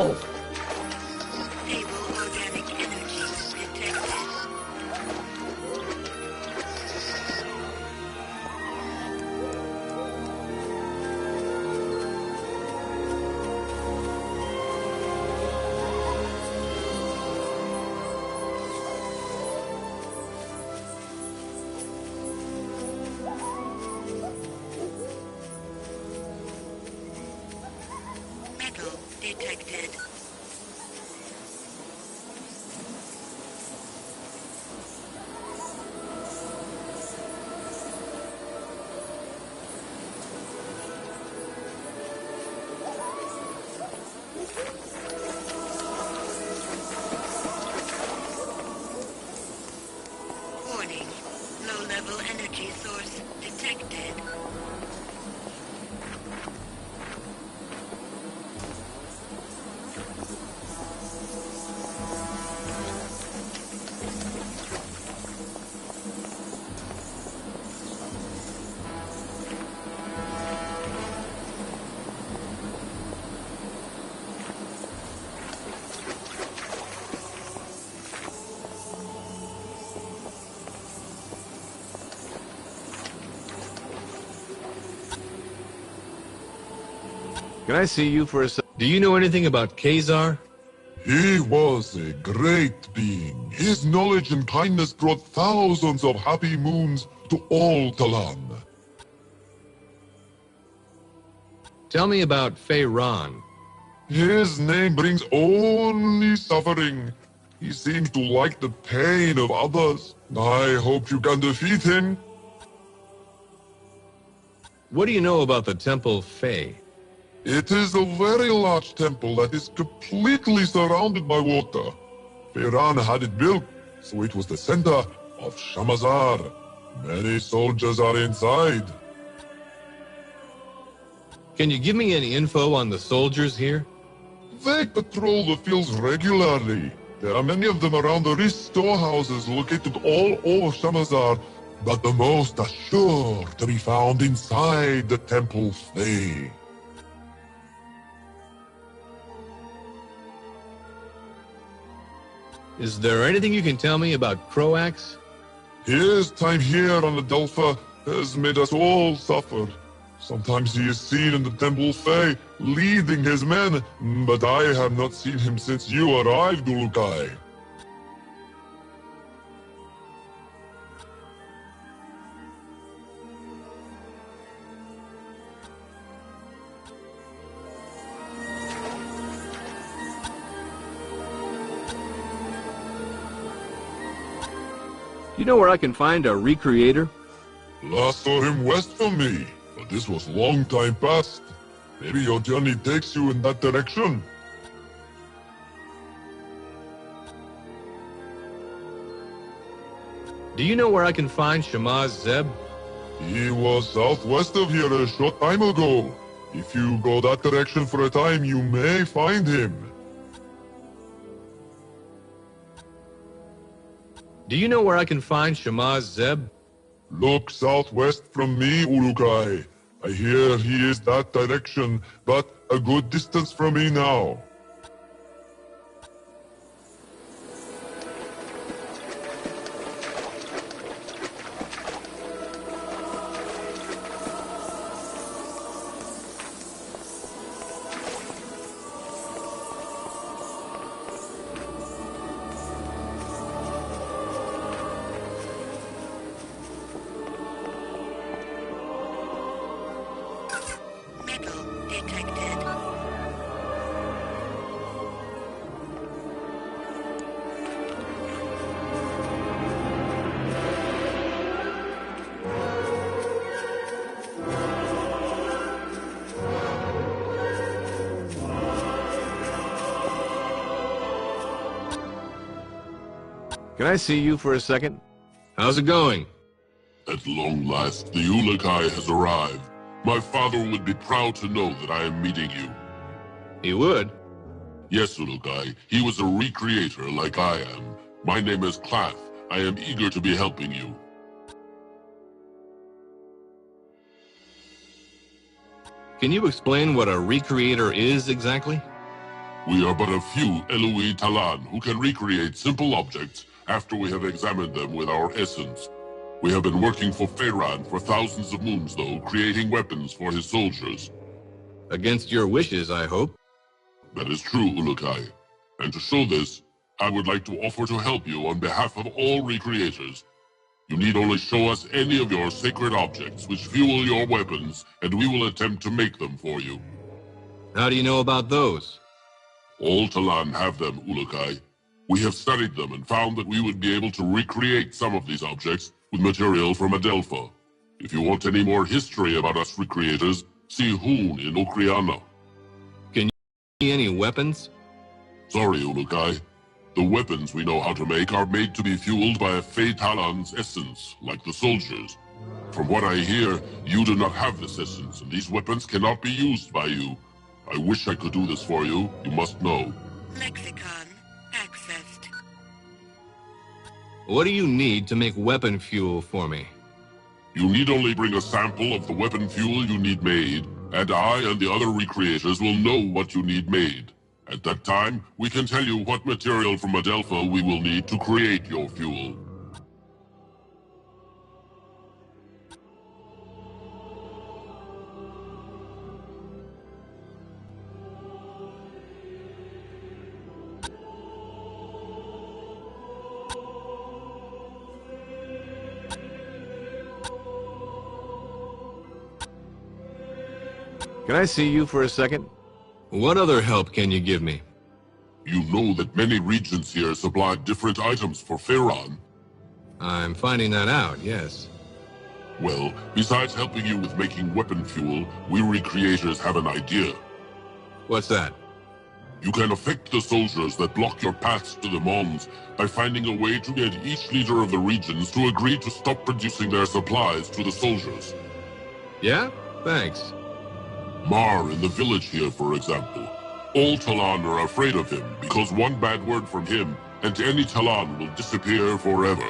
Stable organic energy detected. Metal detected. Warning. Low-level energy source detected. Can I see you for a sec? Do you know anything about Khazar? He was a great being. His knowledge and kindness brought thousands of happy moons to all Talan. Tell me about Feyran. His name brings only suffering. He seems to like the pain of others. I hope you can defeat him. What do you know about the Temple Fey? It is a very large temple that is completely surrounded by water. Feyran had it built, so it was the center of Shamazar. Many soldiers are inside. Can you give me any info on the soldiers here? They patrol the fields regularly. There are many of them around the rich storehouses located all over Shamazar, but the most are sure to be found inside the Temple Fey. Is there anything you can tell me about Croax? His time here on the Delpha has made us all suffer. Sometimes he is seen in the Temple Fey, leading his men, but I have not seen him since you arrived, Ulukai. Do you know where I can find a recreator? Last saw him west from me, but this was long time past. Maybe your journey takes you in that direction. Do you know where I can find Shamaz Zeb? He was southwest of here a short time ago. If you go that direction for a time, you may find him. Do you know where I can find Shamaz Zeb? Look southwest from me, Ulukai. I hear he is that direction, but a good distance from me now. Can I see you for a second? How's it going? At long last, the Ulukai has arrived. My father would be proud to know that I am meeting you. He would? Yes, Ulukai. He was a recreator like I am. My name is Clath. I am eager to be helping you. Can you explain what a recreator is exactly? We are but a few Eloi Talan who can recreate simple objects after we have examined them with our essence. We have been working for Pharaon for thousands of moons, though, creating weapons for his soldiers. Against your wishes, I hope. That is true, Ulukai. And to show this, I would like to offer to help you on behalf of all recreators. You need only show us any of your sacred objects which fuel your weapons, and we will attempt to make them for you. How do you know about those? All Talan have them, Ulukai. We have studied them and found that we would be able to recreate some of these objects with material from Adelpha. If you want any more history about us recreators, see Hoon in Okriana. Can you give me any weapons? Sorry, Ulukai. The weapons we know how to make are made to be fueled by a Fey Talon's essence, like the soldiers. From what I hear, you do not have this essence, and these weapons cannot be used by you. I wish I could do this for you, you must know. Lexicon accessed. What do you need to make weapon fuel for me? You need only bring a sample of the weapon fuel you need made, and I and the other recreators will know what you need made. At that time, we can tell you what material from Adelpha we will need to create your fuel. Can I see you for a second? What other help can you give me? You know that many regions here supply different items for Pharaon. I'm finding that out, yes. Well, besides helping you with making weapon fuel, we recreators have an idea. What's that? You can affect the soldiers that block your paths to the Mons by finding a way to get each leader of the regions to agree to stop producing their supplies to the soldiers. Yeah? Thanks. Mar in the village here, for example. All Talan are afraid of him because one bad word from him and any Talan will disappear forever.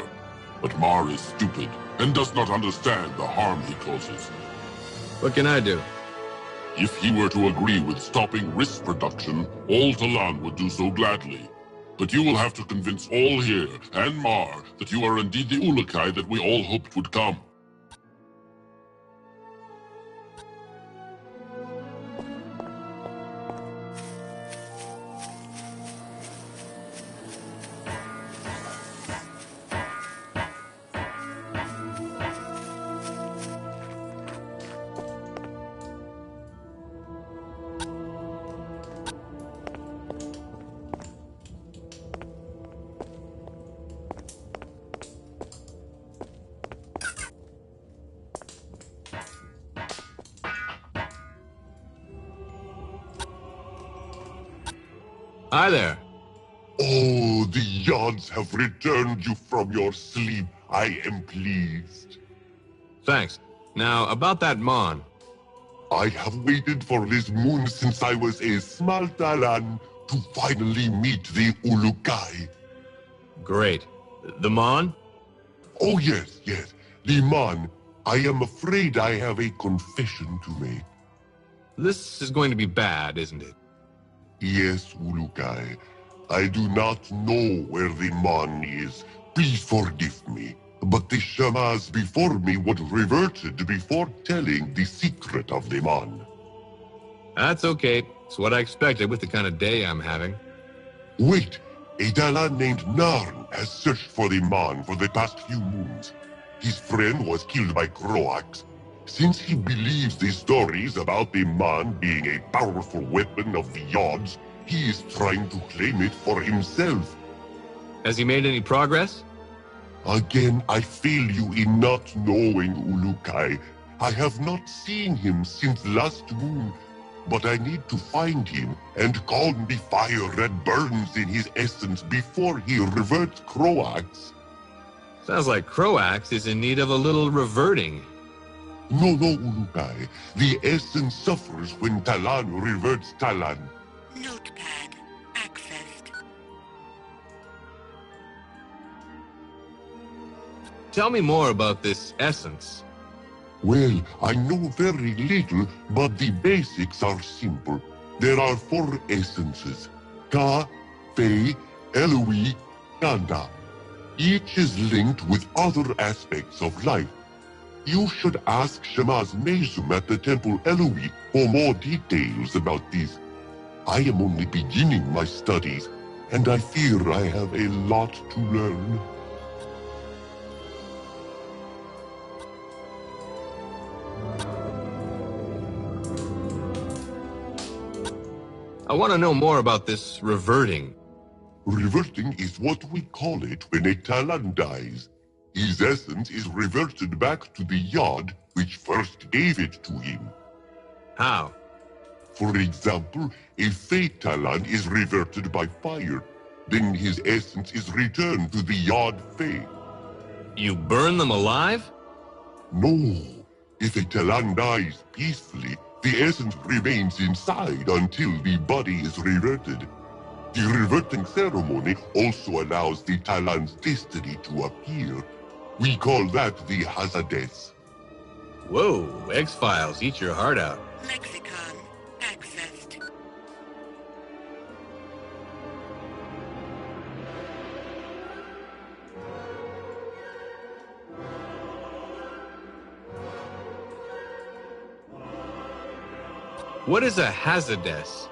But Mar is stupid and does not understand the harm he causes. What can I do? If he were to agree with stopping risk production, all Talan would do so gladly. But you will have to convince all here and Mar that you are indeed the Ulukai that we all hoped would come. Hi there. Oh, the Yards have returned you from your sleep. I am pleased. Thanks. Now, about that Mon. I have waited for this moon since I was a small Talan to finally meet the Ulukai. Great. The Mon? Oh, yes, yes. The Mon. I am afraid I have a confession to make. This is going to be bad, isn't it? Yes, Ulukai. I do not know where the Mon is. Please forgive me. But the Shamas before me would reverted before telling the secret of the Mon. That's okay. It's what I expected with the kind of day I'm having. Wait, a Talan named Narn has searched for the Mon for the past few moons. His friend was killed by Croax. Since he believes the stories about the Mon being a powerful weapon of the Yards, he is trying to claim it for himself. Has he made any progress? Again, I fail you in not knowing, Ulukai. I have not seen him since last moon, but I need to find him and calm the fire that burns in his essence before he reverts Croax. Sounds like Croax is in need of a little reverting. No, Ulukai. The essence suffers when Talan reverts Talan. Notepad accessed. Tell me more about this essence. Well, I know very little, but the basics are simple. There are 4 essences. Ka, Fe, Eloi, Nanda. Each is linked with other aspects of life. You should ask Shemaz Mezum at the Temple Eloi for more details about this. I am only beginning my studies, and I fear I have a lot to learn. I want to know more about this reverting. Reverting is what we call it when a Talon dies. His essence is reverted back to the Yod which first gave it to him. How? For example, a Fate Talon is reverted by fire. Then his essence is returned to the Yod Fate. You burn them alive? No. If a Talon dies peacefully, the essence remains inside until the body is reverted. The reverting ceremony also allows the Talon's destiny to appear. We call that the Hazades. Whoa, X-Files, eat your heart out. Lexicon accessed. What is a Hazades?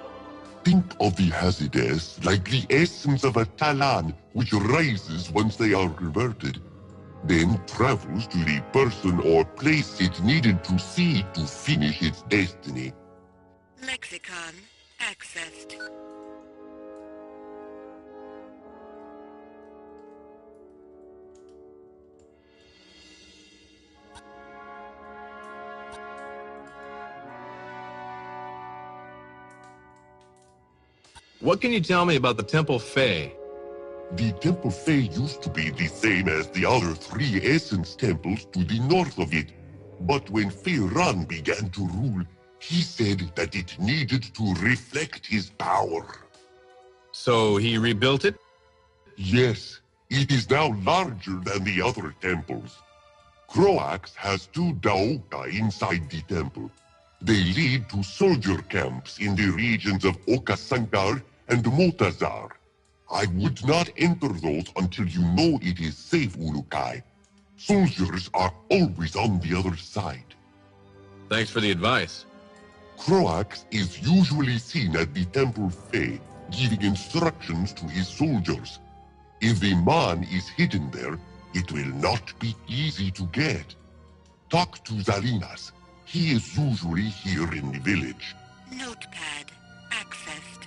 Think of the Hazades like the essence of a Talon, which rises once they are reverted, then travels to the person or place it needed to see to finish its destiny. Lexicon accessed. What can you tell me about the Temple Fae? The Temple Fae used to be the same as the other three Essence Temples to the north of it. But when Feiran began to rule, he said that it needed to reflect his power. So he rebuilt it? Yes, it is now larger than the other temples. Croax has two Daoka inside the temple. They lead to soldier camps in the regions of Okasankar and Motazar. I would not enter those until you know it is safe, Ulukai. Soldiers are always on the other side. Thanks for the advice. Croax is usually seen at the Temple Fae, giving instructions to his soldiers. If the man is hidden there, it will not be easy to get. Talk to Zalinas. He is usually here in the village. Notepad accessed.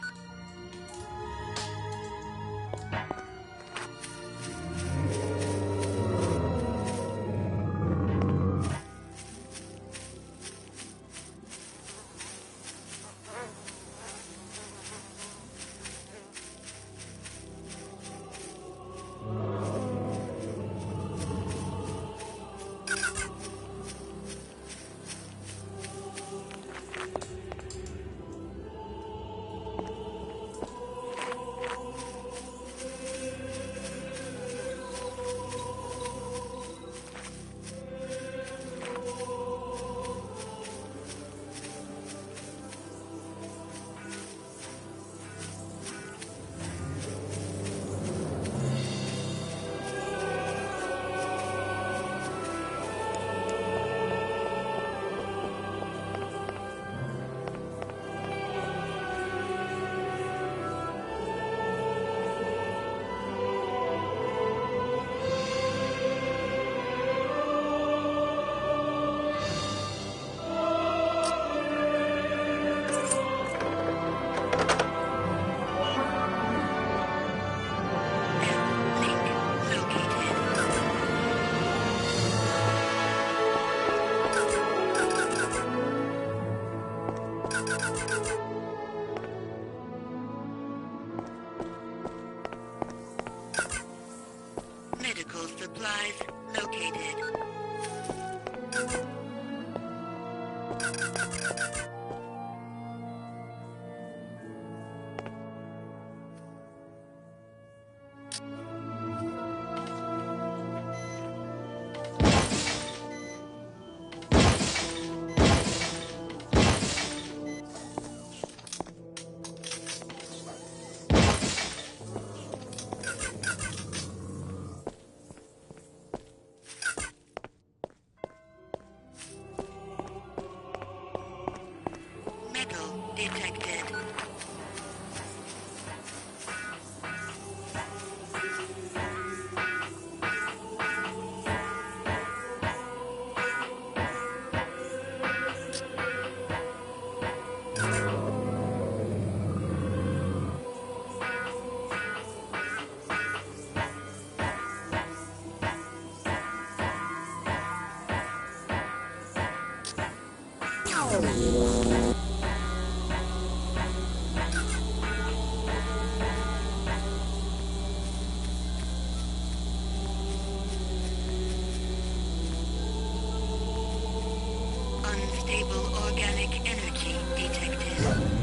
Medical supplies located. detected. Unstable organic energy detected.